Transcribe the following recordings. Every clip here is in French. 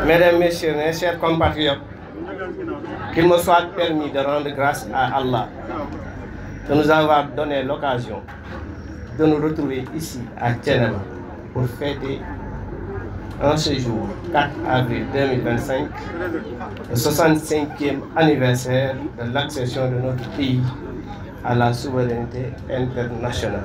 Mesdames, Messieurs, mes chers compatriotes, qu'il me soit permis de rendre grâce à Allah de nous avoir donné l'occasion de nous retrouver ici à Thiénaba pour fêter en ce jour, 4 avril 2025, le 65e anniversaire de l'accession de notre pays à la souveraineté internationale.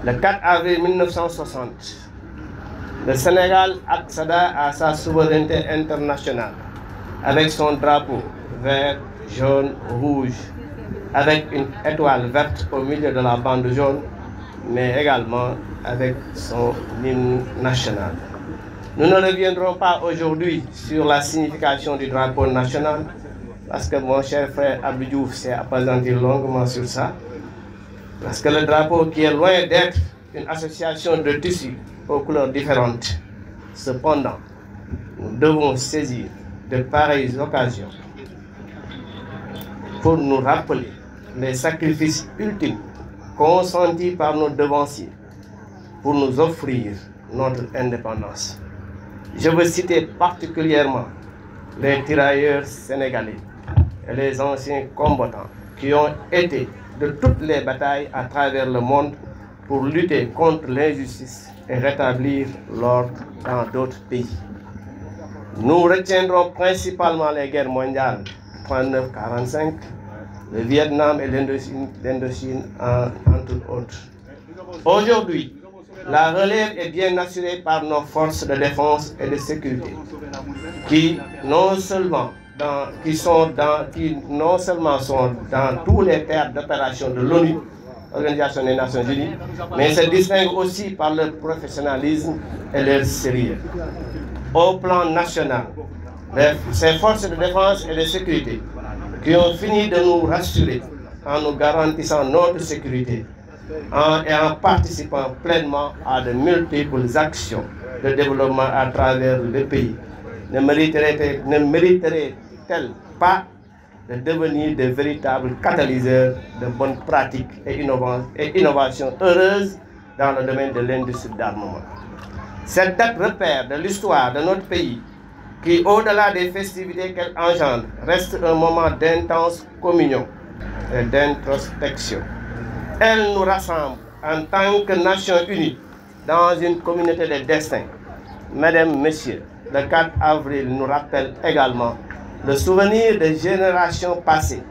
Le 4 avril 1960, le Sénégal accéda à sa souveraineté internationale avec son drapeau vert, jaune, rouge, avec une étoile verte au milieu de la bande jaune, mais également avec son hymne national. Nous ne reviendrons pas aujourd'hui sur la signification du drapeau national, parce que mon cher frère Abdou Diouf s'est appesanti longuement sur ça, parce que le drapeau, qui est loin d'être une association de tissus aux couleurs différentes, cependant, nous devons saisir de pareilles occasions pour nous rappeler les sacrifices ultimes consentis par nos devanciers pour nous offrir notre indépendance. Je veux citer particulièrement les tirailleurs sénégalais et les anciens combattants qui ont été de toutes les batailles à travers le monde pour lutter contre l'injustice et rétablir l'ordre dans d'autres pays. Nous retiendrons principalement les guerres mondiales 39-45, le Vietnam et l'Indochine, entre autres. Aujourd'hui, la relève est bien assurée par nos forces de défense et de sécurité, qui non seulement sont dans tous les théâtres d'opération de l'ONU, Organisation des Nations Unies, mais se distinguent aussi par leur professionnalisme et leur sérieux. Au plan national, ces forces de défense et de sécurité qui ont fini de nous rassurer en nous garantissant notre sécurité et en participant pleinement à de multiples actions de développement à travers le pays, ne mériteraient-elles pas de devenir de véritables catalyseurs de bonnes pratiques et innovations heureuses dans le domaine de l'industrie d'armement? Cette date repère de l'histoire de notre pays, qui, au-delà des festivités qu'elle engendre, reste un moment d'intense communion et d'introspection. Elle nous rassemble en tant que nation unie dans une communauté de destin. Mesdames, Messieurs, le 4 avril nous rappelle également le souvenir des générations passées.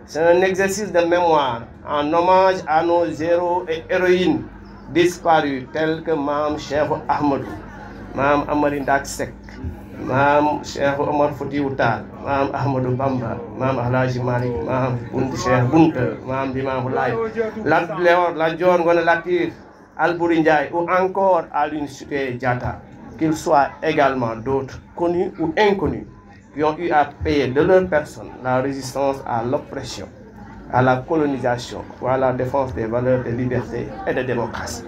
C'est un exercice de mémoire en hommage à nos héros et héroïnes disparus tels que Mam Cheikh Ahmadou, Mam Amari Ndak Seck, Mam Cheikh Omar Foutiyou Tall, Mam Ahmadou Bamba, Mam Alhaji Malick, Mam Cheikh Bounta, Mam Limamou Laye, Lat Dior Ngoné Latyr, Albouri Ndiaye ou encore Aline Sitoé Diatta, qu'ils soient également d'autres, connus ou inconnus, qui ont eu à payer de leur personne la résistance à l'oppression, à la colonisation ou à la défense des valeurs de liberté et de démocratie.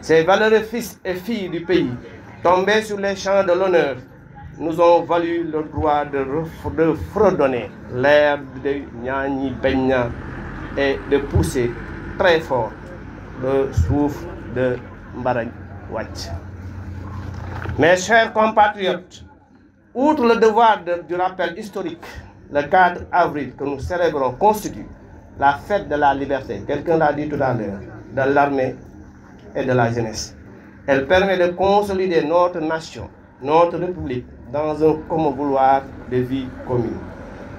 Ces valeureux fils et filles du pays, tombés sur les champs de l'honneur, nous ont valu le droit de fredonner l'air de Niani Benya et de pousser très fort le souffle de Mbaragn Wathie. Mes chers compatriotes, outre le devoir du rappel historique, le 4 avril que nous célébrons constitue la fête de la liberté, quelqu'un l'a dit tout à l'heure, de l'armée et de la jeunesse. Elle permet de consolider notre nation, notre république, dans un commun vouloir de vie commune.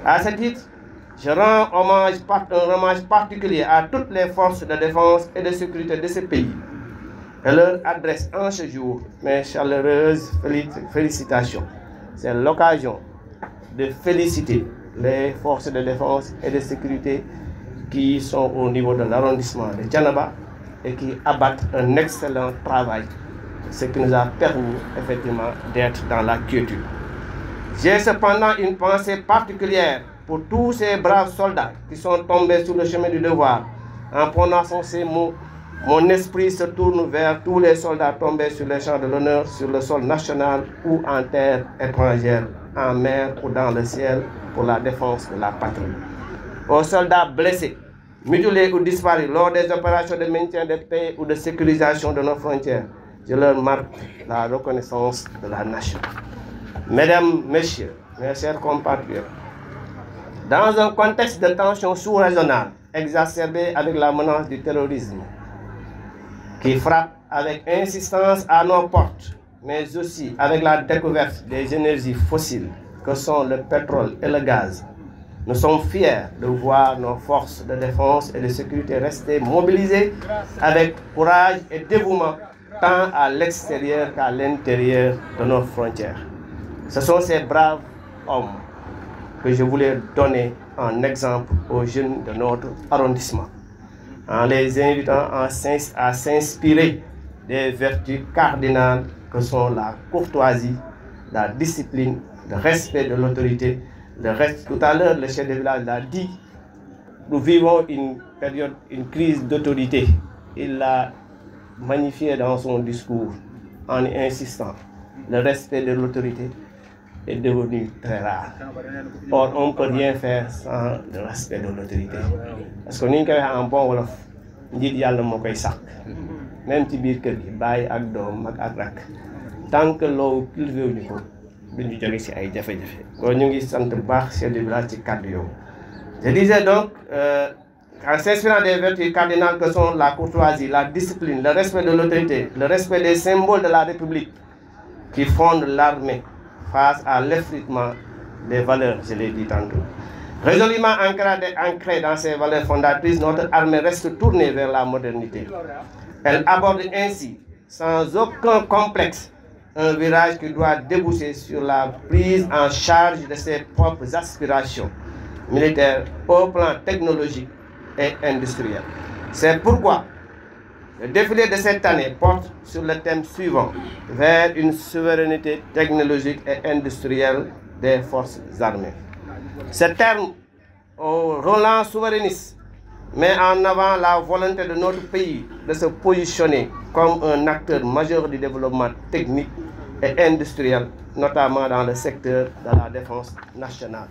À ce titre, je rends un hommage particulier à toutes les forces de défense et de sécurité de ce pays et leur adresse en ce jour mes chaleureuses félicitations. C'est l'occasion de féliciter les forces de défense et de sécurité qui sont au niveau de l'arrondissement de Thiénaba et qui abattent un excellent travail, ce qui nous a permis effectivement d'être dans la quiétude. J'ai cependant une pensée particulière pour tous ces braves soldats qui sont tombés sur le chemin du devoir. En prononçant ces mots, mon esprit se tourne vers tous les soldats tombés sur les champs de l'honneur, sur le sol national ou en terre étrangère, en mer ou dans le ciel, pour la défense de la patrie. Aux soldats blessés, mutilés ou disparus lors des opérations de maintien de paix ou de sécurisation de nos frontières, je leur marque la reconnaissance de la nation. Mesdames, Messieurs, mes chers compatriotes, dans un contexte de tension sous-régionale exacerbée avec la menace du terrorisme qui frappe avec insistance à nos portes, mais aussi avec la découverte des énergies fossiles que sont le pétrole et le gaz, nous sommes fiers de voir nos forces de défense et de sécurité rester mobilisées avec courage et dévouement tant à l'extérieur qu'à l'intérieur de nos frontières. Ce sont ces braves hommes que je voulais donner en exemple aux jeunes de notre arrondissement, en les invitant à s'inspirer des vertus cardinales que sont la courtoisie, la discipline, le respect de l'autorité. Tout à l'heure, le chef de village l'a dit, nous vivons une crise d'autorité. Il l'a magnifié dans son discours en insistant. Le respect de l'autorité est devenu très rare. Or, on ne peut rien faire sans le respect de l'autorité. Parce que nous avons un bon wolof, nous avons même si nous avons tant que l'eau cultive, nous je disais donc, en s'inspirant des vertus cardinales que sont la courtoisie, la discipline, le respect de l'autorité, le respect des symboles de la République qui fondent l'armée face à l'effritement des valeurs, je l'ai dit tantôt. Résolument ancrée dans ses valeurs fondatrices, notre armée reste tournée vers la modernité. Elle aborde ainsi, sans aucun complexe, un virage qui doit déboucher sur la prise en charge de ses propres aspirations militaires au plan technologique et industriel. C'est pourquoi le défilé de cette année porte sur le thème suivant, vers une souveraineté technologique et industrielle des forces armées. Ce terme, au Roland souverainiste, met en avant la volonté de notre pays de se positionner comme un acteur majeur du développement technique et industriel, notamment dans le secteur de la défense nationale.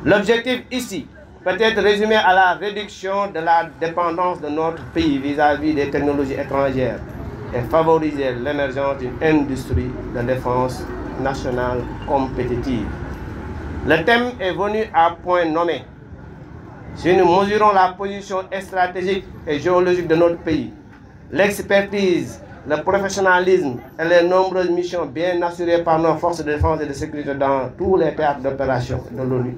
L'objectif ici peut être résumé à la réduction de la dépendance de notre pays vis-à-vis des technologies étrangères et favoriser l'émergence d'une industrie de défense nationale compétitive. Le thème est venu à point nommé. Si nous mesurons la position stratégique et géologique de notre pays, l'expertise, le professionnalisme et les nombreuses missions bien assurées par nos forces de défense et de sécurité dans tous les théâtres d'opération de l'ONU,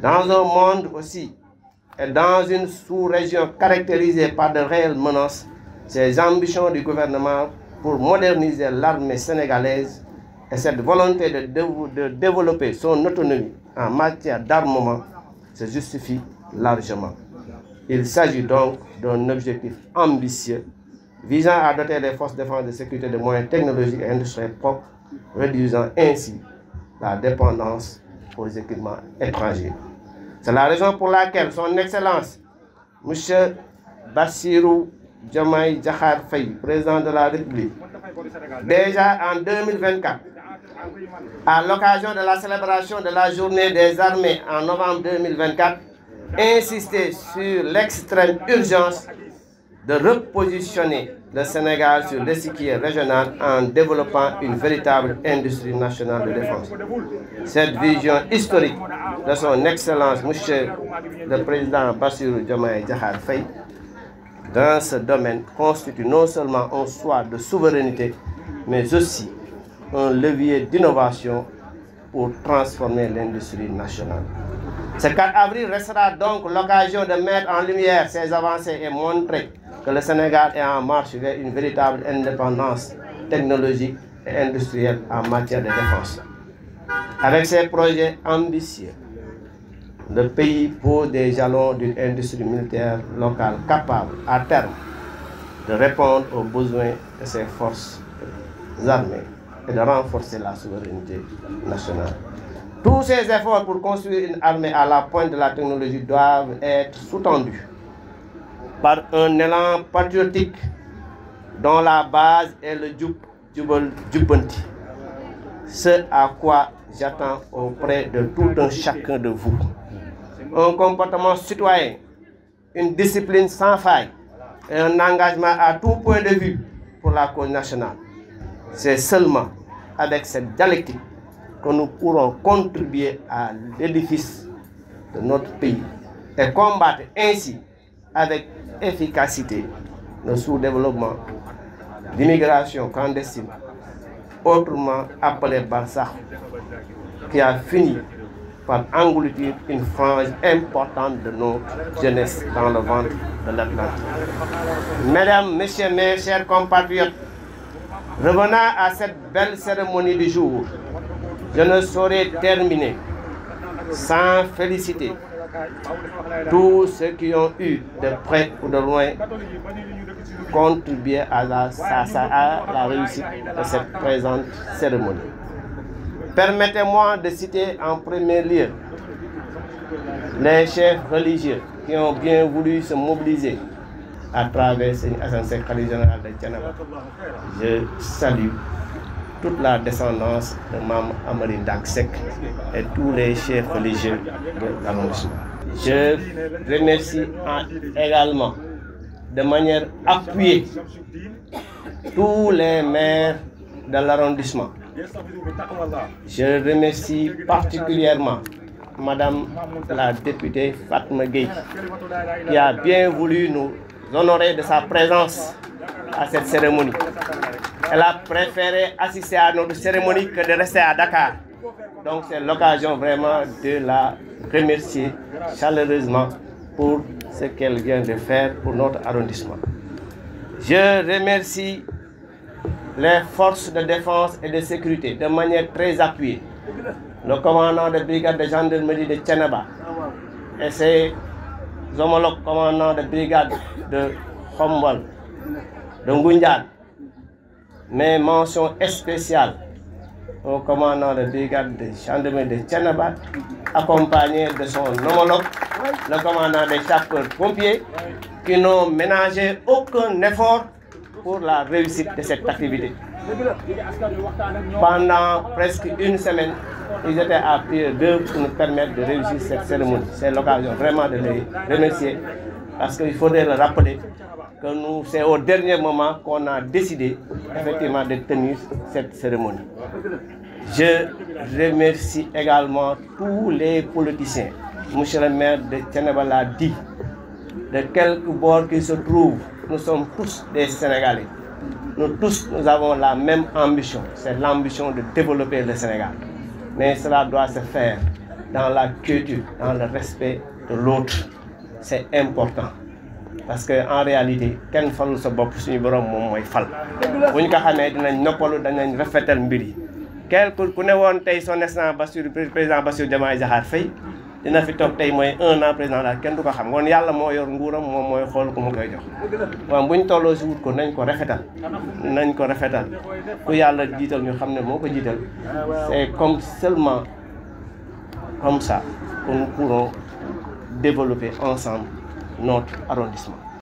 dans un monde aussi et dans une sous-région caractérisée par de réelles menaces, ces ambitions du gouvernement pour moderniser l'armée sénégalaise et cette volonté de développer son autonomie en matière d'armement se justifient largement. Il s'agit donc d'un objectif ambitieux visant à doter les forces de défense et de sécurité de moyens technologiques et industriels propres, réduisant ainsi la dépendance aux équipements étrangers. C'est la raison pour laquelle son Excellence, M. Bassirou Diomaye Diakhar Faye, président de la République, déjà en 2024, à l'occasion de la célébration de la journée des armées en novembre 2024, insisté sur l'extrême urgence de repositionner le Sénégal sur l'échiquier régional en développant une véritable industrie nationale de défense. Cette vision historique de son Excellence, Monsieur le Président Bassirou Diomaye Diakhar Faye, dans ce domaine constitue non seulement un choix de souveraineté, mais aussi un levier d'innovation pour transformer l'industrie nationale. Ce 4 avril restera donc l'occasion de mettre en lumière ces avancées et montrer que le Sénégal est en marche vers une véritable indépendance technologique et industrielle en matière de défense. Avec ces projets ambitieux, le pays pose des jalons d'une industrie militaire locale capable, à terme, de répondre aux besoins de ses forces armées et de renforcer la souveraineté nationale. Tous ces efforts pour construire une armée à la pointe de la technologie doivent être sous-tendus par un élan patriotique dont la base est le Djubanti. Ce à quoi j'attends auprès de tout un chacun de vous. Un comportement citoyen, une discipline sans faille et un engagement à tout point de vue pour la cause nationale. C'est seulement avec cette dialectique que nous pourrons contribuer à l'édifice de notre pays et combattre ainsi avec efficacité le sous-développement, l'immigration clandestine, autrement appelé Barsakh, qui a fini par engloutir une frange importante de notre jeunesse dans le ventre de l'Atlantique. Mesdames, Messieurs, mes chers compatriotes, revenant à cette belle cérémonie du jour, je ne saurais terminer sans féliciter tous ceux qui ont eu, de près ou de loin, contribué à la réussite de cette présente cérémonie. Permettez-moi de citer en premier lieu les chefs religieux qui ont bien voulu se mobiliser à travers l'Assemblée générale de Thiénaba. Je salue toute la descendance de Mame Amary Ndak Seck et tous les chefs religieux de l'arrondissement. Je remercie également de manière appuyée tous les maires de l'arrondissement. Je remercie particulièrement Madame la députée Fatma Gueye qui a bien voulu nous honorer de sa présence à cette cérémonie. Elle a préféré assister à notre cérémonie que de rester à Dakar. Donc c'est l'occasion vraiment de la remercier chaleureusement pour ce qu'elle vient de faire pour notre arrondissement. Je remercie les forces de défense et de sécurité de manière très appuyée. Le commandant de brigade de gendarmerie de Thiénaba et ses homologues commandants de brigade de Khombole, de Ngoundiane. Mes mentions spéciales au commandant de brigade de gendarmerie de Thiénaba, accompagné de son homologue, le commandant des sapeurs-pompiers, qui n'ont ménagé aucun effort pour la réussite de cette activité. Pendant presque une semaine, ils étaient à pied d'œuvre pour nous permettre de réussir cette cérémonie. C'est l'occasion vraiment de les remercier parce qu'il faudrait le rappeler que c'est au dernier moment qu'on a décidé effectivement de tenir cette cérémonie. Je remercie également tous les politiciens. Monsieur le maire de Thiénaba l'a dit, de quelque bord qu'ils se trouvent, nous sommes tous des Sénégalais. Nous tous, nous avons la même ambition, c'est l'ambition de développer le Sénégal. Mais cela doit se faire dans la quiétude, dans le respect de l'autre. C'est important. Parce qu'en réalité, kenn falul sa bopp suñu borom moom mooy fal. Bu ñu ko xamee dinañ noppalu danañ rafetal mbir yi. Ku ne woon tey son excellence président Bassirou Diomaye Diakhar Faye dina fi toog tey mooy 1 an président daal kenn du ko xam woon yàlla moo yor nguuram moom mooy xool ku mu koy jox. waaw bu ñu tolloo si wut ko nañ ko rafetal. nañ ko rafetal ku yàlla jiital ñu xam ne moo ko jiital. C'est comme seulement comme ça que nous pourrons développer ensemble notre arrondissement.